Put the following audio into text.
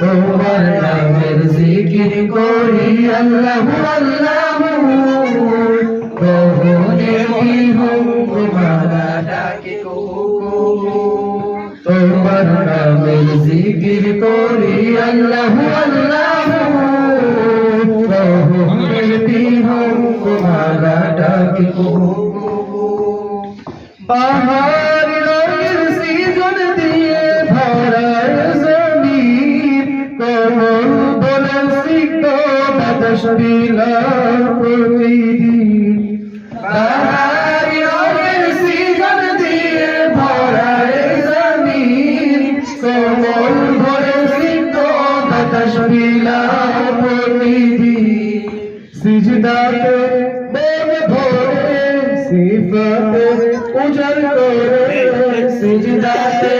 তোমার নামের জিকির করি আল্লাহু আল্লাহু কহনে কি হোক তোমারা ডাকে কুকু তোমার নামের জিকির করি আল্লাহু আল্লাহু কহনে কি হোক তোমারা ডাকে কুকু বাহার রঙের সিজন দিয়ে ভরা জমিন কমল বলে সিক্ত বাতাস বিলার প্রতিদিন বাহার রঙের সিজন দিয়ে ভরা জমিন কমল বলে সিক্ত বাতাস বিলার প্রতিদিন সিজদাতে মন ভরে সিফাতে উজাড় করে সিজদাতে